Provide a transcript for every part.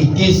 21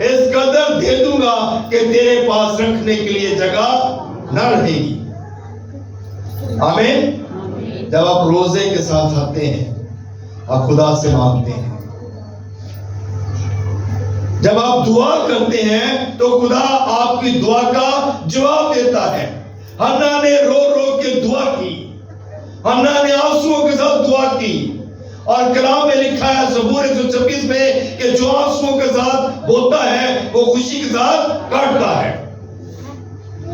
اس قدر دے دوں گا کہ تیرے پاس رکھنے کے لیے جگہ نہ رہے گی. آمین. جب آپ روزے کے ساتھ آتے ہیں، آپ خدا سے مانگتے ہیں، جب آپ دعا کرتے ہیں تو خدا آپ کی دعا کا جواب دیتا ہے. حنا نے رو رو کے دعا کی، حنا نے آنسوؤں کے ساتھ دعا کی، اور کلام میں لکھا ہے زبور 126 میں کہ جو آنسوؤں کے ساتھ بوتا ہے وہ خوشی کے ساتھ کاٹتا ہے.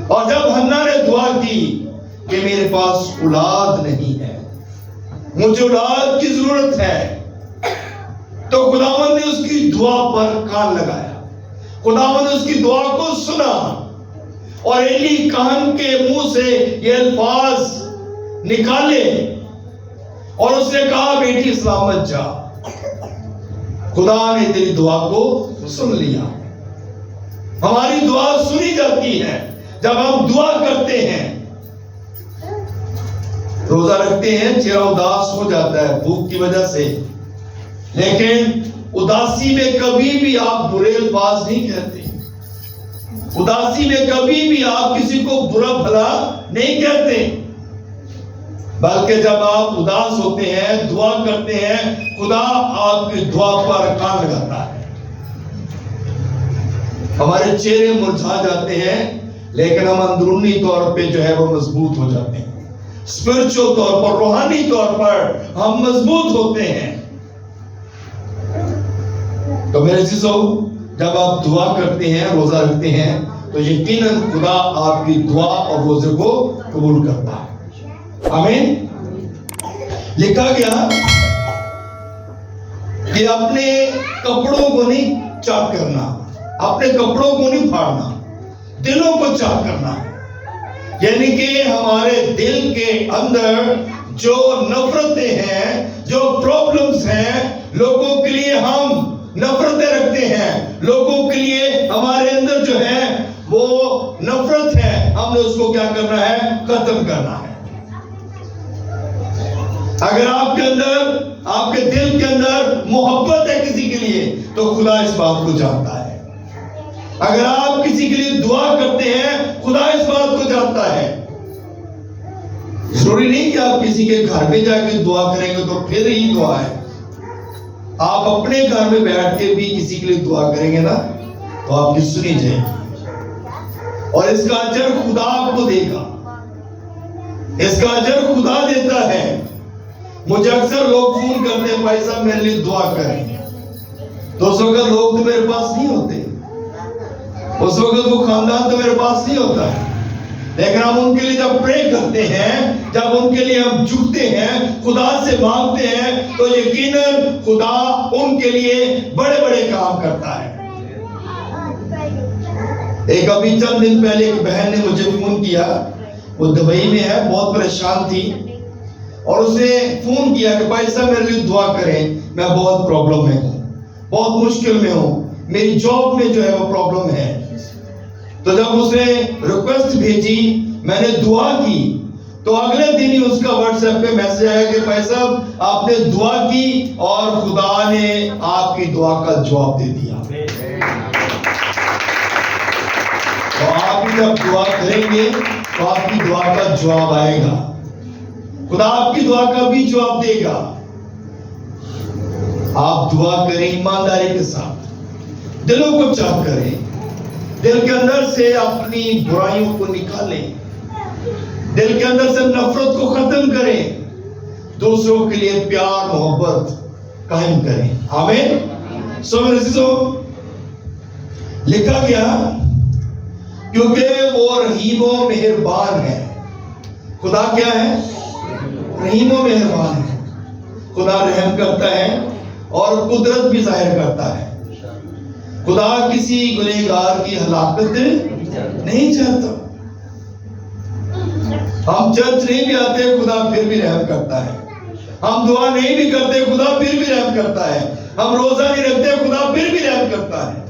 اور جب حنا نے دعا کی کہ میرے پاس اولاد نہیں ہے، مجھے اولاد کی ضرورت ہے، تو خداوند نے اس کی دعا پر کان لگایا. خداوند نے اس کی دعا کو سنا، اور ایلی کہن کے منہ سے یہ الفاظ نکالے، اور اس نے کہا بیٹی سلامت جا، خدا نے تیری دعا کو سن لیا. ہماری دعا سنی جاتی ہے جب ہم دعا کرتے ہیں. روزہ رکھتے ہیں، چہرہ اداس ہو جاتا ہے بھوک کی وجہ سے، لیکن اداسی میں کبھی بھی آپ برے الفاظ نہیں کہتے. اداسی میں کبھی بھی آپ کسی کو برا بھلا نہیں کہتے، بلکہ جب آپ اداس ہوتے ہیں، دعا کرتے ہیں، خدا آپ کی دعا پر کان لگاتا ہے. ہمارے چہرے مرجھا جاتے ہیں، لیکن ہم اندرونی طور پہ جو ہے وہ مضبوط ہو جاتے ہیں. اسپرچل طور پر، روحانی طور پر ہم مضبوط ہوتے ہیں. تو میرے عزیزو، جب آپ دعا کرتے ہیں، روزہ رکھتے ہیں، تو یقیناً خدا آپ کی دعا اور روزے کو قبول کرتا ہے. آمین. لکھا گیا کہ اپنے کپڑوں کو نہیں چاک کرنا، اپنے کپڑوں کو نہیں پھاڑنا، دلوں کو چاک کرنا ہے. یعنی کہ ہمارے دل کے اندر جو نفرتیں ہیں، جو پرابلمز ہیں، لوگوں کے لیے ہم نفرتیں رکھتے ہیں، لوگوں کے لیے ہمارے اندر جو ہے وہ نفرت ہے، ہم نے اس کو کیا کرنا ہے؟ ختم کرنا ہے. اگر آپ کے اندر، آپ کے دل کے اندر محبت ہے کسی کے لیے، تو خدا اس بات کو جانتا ہے. اگر آپ کسی کے لیے دعا کرتے ہیں، خدا اس بات کو جانتا ہے. ضروری نہیں کہ آپ کسی کے گھر میں جا کے دعا کریں گے تو پھر ہی دعا ہے. آپ اپنے گھر میں بیٹھ کے بھی کسی کے لیے دعا کریں گے نا، تو آپ کی سنی جائے گی، اور اس کا اجر خدا آپ کو دے گا. اس کا اجر خدا دیتا ہے. مجھے اکثر لوگ فون کرتے ہیں، بھائی صاحب میرے لیے دعا کریں. تو اس وقت لوگ تو میرے پاس نہیں ہوتے، اس وقت وہ خاندان تو میرے پاس نہیں ہوتا ہے، لیکن ہم ان کے لیے جب پرے کرتے ہیں، جب ان کے لیے ہم جھکتے ہیں، خدا سے مانگتے ہیں، تو یقیناً خدا ان کے لیے بڑے بڑے کام کرتا ہے. ایک ابھی چند دن پہلے ایک بہن نے مجھے فون کیا، وہ دبئی میں ہے، بہت پریشان تھی، اور اس نے فون کیا کہ بھائی صاحب میرے لیے دعا کریں، میں بہت پرابلم میں ہوں، بہت مشکل میں ہوں، میری جاب میں جو ہے وہ پرابلم ہے. تو جب اس نے ریکویسٹ بھیجی، میں نے دعا کی، تو اگلے دن ہی اس کا واٹس ایپ پہ میسج آیا کہ بھائی صاحب آپ نے دعا کی اور خدا نے آپ کی دعا کا جواب دے دیا. تو آپ بھی جب دعا کریں گے تو آپ کی دعا کا جواب آئے گا. خدا آپ کی دعا کا بھی جواب دے گا. آپ دعا کریں ایمانداری کے ساتھ، دلوں کو چاک کریں، دل کے اندر سے اپنی برائیوں کو نکالیں، دل کے اندر سے نفرت کو ختم کریں، دوسروں کے لیے پیار محبت قائم کریں. آمین. سو میرے عزیزو، لکھا گیا کیونکہ وہ رحیم و مہربان ہے. خدا کیا ہے؟ رحیم و مہربان ہے. خدا رحم کرتا ہے اور قدرت بھی ظاہر کرتا ہے. خدا کسی گنہگار کی ہلاکت نہیں چاہتا. ہم چرچ نہیں بھی آتے، خدا پھر بھی رحم کرتا ہے. ہم دعا نہیں بھی کرتے، خدا پھر بھی رحم کرتا ہے. ہم روزہ نہیں رکھتے، خدا پھر بھی رحم کرتا ہے.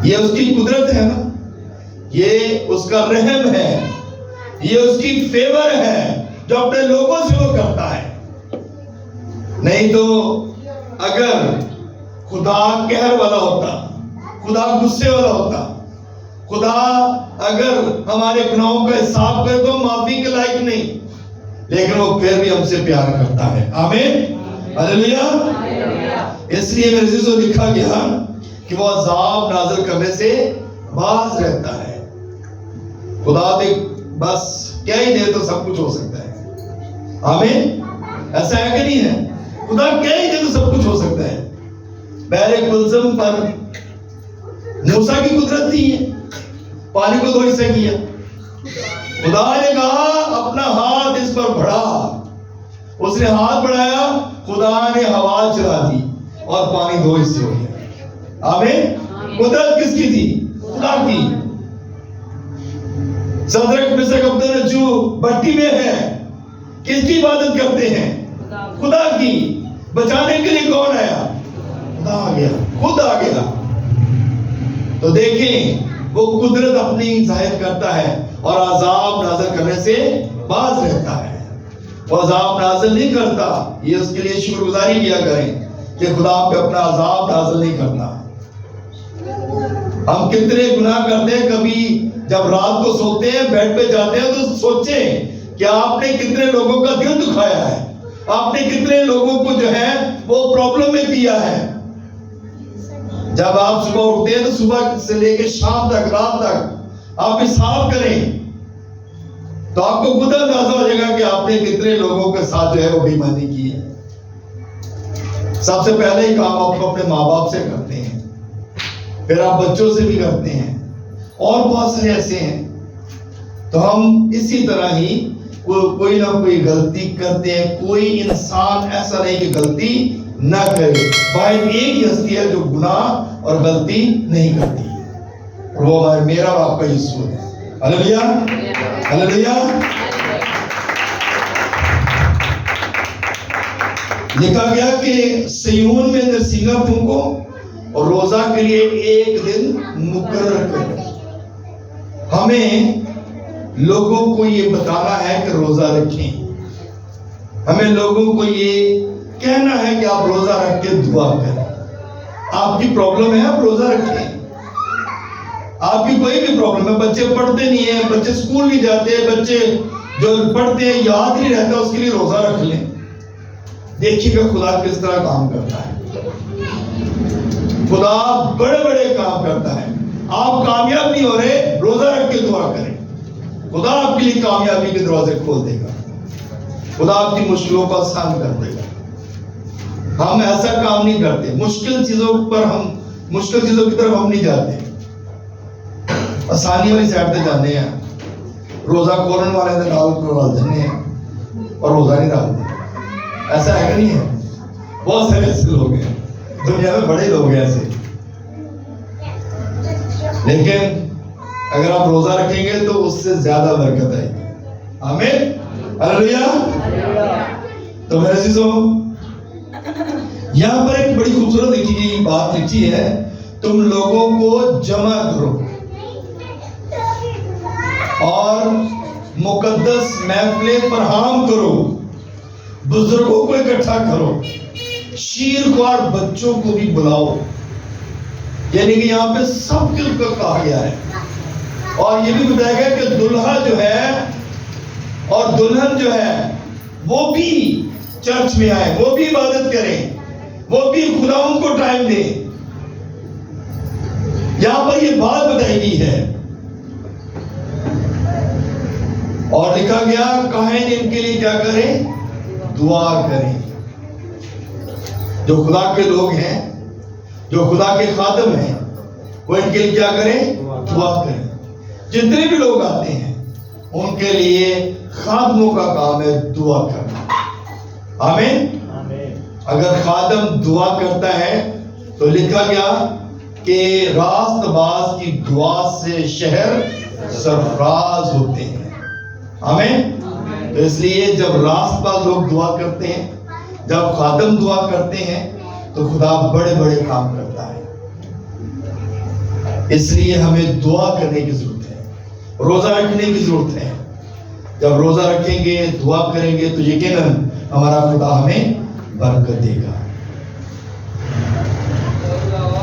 یہ اس کی قدرت ہے نا، یہ اس کا رحم ہے، یہ اس کی فیور ہے جو اپنے لوگوں سے وہ کرتا ہے. نہیں تو اگر خدا قہر والا ہوتا، خدا غصے والا ہوتا، خدا اگر ہمارے گناہوں کا حساب کرے تو معافی کے لائق نہیں، لیکن وہ پھر بھی ہم سے پیار کرتا ہے. آمین، ہلیلویا. اس لیے میرے عزیزو لکھا گیا کہ وہ عذاب نازل کرنے سے باز رہتا ہے. خدا دے بس کیا ہی دے تو سب کچھ ہو سکتا ہے. آمین. ایسا ہے کہ نہیں ہے؟ خدا کیا ہی دے تو سب کچھ ہو سکتا ہے. بحر کلثم پر موسیٰ کی قدرت تھی، پانی کو 2 حصے کیا. خدا نے کہا اپنا ہاتھ اس پر بڑھا، اس نے ہاتھ بڑھایا، خدا نے ہوا چلا دی اور پانی 2 حصے ہو گیا. آمین. قدرت کس کی تھی؟ خدا کی. صدرک مسک عبدالنجو بھٹی میں ہے، کس کی عبادت کرتے ہیں؟ خدا کی. بچانے کے لیے کون آیا؟ خدا آ گیا، خود آ گیا. تو دیکھیں وہ قدرت اپنی ظاہر کرتا ہے اور عذاب نازل کرنے سے باز رہتا ہے. وہ عذاب نازل نہیں کرتا. یہ اس کے لیے شکر گزاری کیا کریں کہ خدا پہ اپنا عذاب نازل نہیں کرتا. ہم کتنے گناہ کرتے ہیں، کبھی جب رات کو سوتے ہیں بیڈ پہ جاتے ہیں تو سوچیں کہ آپ نے کتنے لوگوں کا دل دکھایا ہے، آپ نے کتنے لوگوں کو جو ہے وہ پرابلم میں دیا ہے. جب آپ صبح اٹھتے ہیں تو صبح سے لے کے شام تک، رات تک آپ حساب کریں تو آپ کو خود اندازہ ہو جائے گا کہ آپ نے کتنے لوگوں کے ساتھ جو ہے وہ بے ایمانی کی ہے. سب سے پہلے ہی کام آپ اپنے ماں باپ سے کرتے ہیں، پھر آپ بچوں سے بھی کرتے ہیں، اور بہت سارے ایسے ہیں. تو ہم اسی طرح ہی کوئی نہ کوئی غلطی کرتے ہیں. کوئی انسان ایسا نہیں کہ غلطی نہ کرے. واحد ایک ہی ہستی ہے جو گناہ اور غلطی نہیں کرتی، اور وہ میرا اور آپ کا یسوع ہے. ہلیلویا، ہلیلویا. لکھا گیا کہ سیون میں نرسنگا پھونکو اور روزہ کے لیے ایک دن مقرر کرو. ہمیں لوگوں کو یہ بتانا ہے کہ روزہ رکھیں. ہمیں لوگوں کو یہ کہنا ہے کہ آپ روزہ رکھ کے دعا کریں. آپ کی پرابلم ہے، آپ روزہ رکھیں. آپ کی کوئی بھی پرابلم ہے، بچے پڑھتے نہیں ہیں، بچے اسکول نہیں جاتے، بچے جو پڑھتے ہیں یاد نہیں رہتا، اس کے لیے روزہ رکھ لیں. دیکھیے کہ خدا کس طرح کام کرتا ہے. خدا بڑے بڑے کام کرتا ہے. آپ کامیاب نہیں ہو رہے، روزہ رکھ کے دعا کریں، خدا آپ کے لیے کامیابی کے دروازے کھول دے گا. خدا آپ کی مشکلوں کو آسان کر دے گا. ہم ایسا کام نہیں کرتے، مشکل چیزوں کی طرف ہم نہیں جاتے، آسانی والی سائڈ پہ جانے ہیں. روزہ کھولنے والے دن ڈال دینے ہیں اور روزہ نہیں ڈالتے. ایسا ہے کہ نہیں ہے؟ بہت سارے ایسے لوگ ہیں دنیا میں، بڑے لوگ ہیں ایسے. لیکن اگر آپ روزہ رکھیں گے تو اس سے زیادہ برکت آئے گی. آمین، ہلیلویا. تو میرے عزیزوں، یہاں پر ایک بڑی خوبصورت لکھی گئی بات لکھی ہے، تم لوگوں کو جمع کرو اور مقدس محفلیں فراہم کرو، بزرگوں کو اکٹھا کرو، شیر خوار بچوں کو بھی بلاؤ. یعنی کہ یہاں پہ سب کو کہا گیا ہے. اور یہ بھی بتایا گیا کہ دلہا جو ہے اور دلہن جو ہے وہ بھی چرچ میں آئے، وہ بھی عبادت کریں، وہ بھی خدا ان کو ٹائم دیں. یہاں پر یہ بات بتائی گئی ہے. اور لکھا گیا کاہن ان کے لیے کیا کریں؟ دعا کریں. جو خدا کے لوگ ہیں، جو خدا کے خادم ہیں، وہ ان کے لیے کیا کریں؟ دعا کریں. جتنے بھی لوگ آتے ہیں ان کے لیے خادموں کا کام ہے دعا کرنا. آمین. اگر خادم دعا کرتا ہے تو لکھا گیا کہ راست باز کی دعا سے شہر سرفراز ہوتے ہیں. آمین. تو اس لیے جب راست باز لوگ دعا کرتے ہیں، جب خادم دعا کرتے ہیں تو خدا بڑے بڑے کام کرتا ہے. اس لیے ہمیں دعا کرنے کی ضرورت ہے، روزہ رکھنے کی ضرورت ہے. جب روزہ رکھیں گے، دعا کریں گے تو یقیناً ہمارا خدا ہمیں برکت دے گا.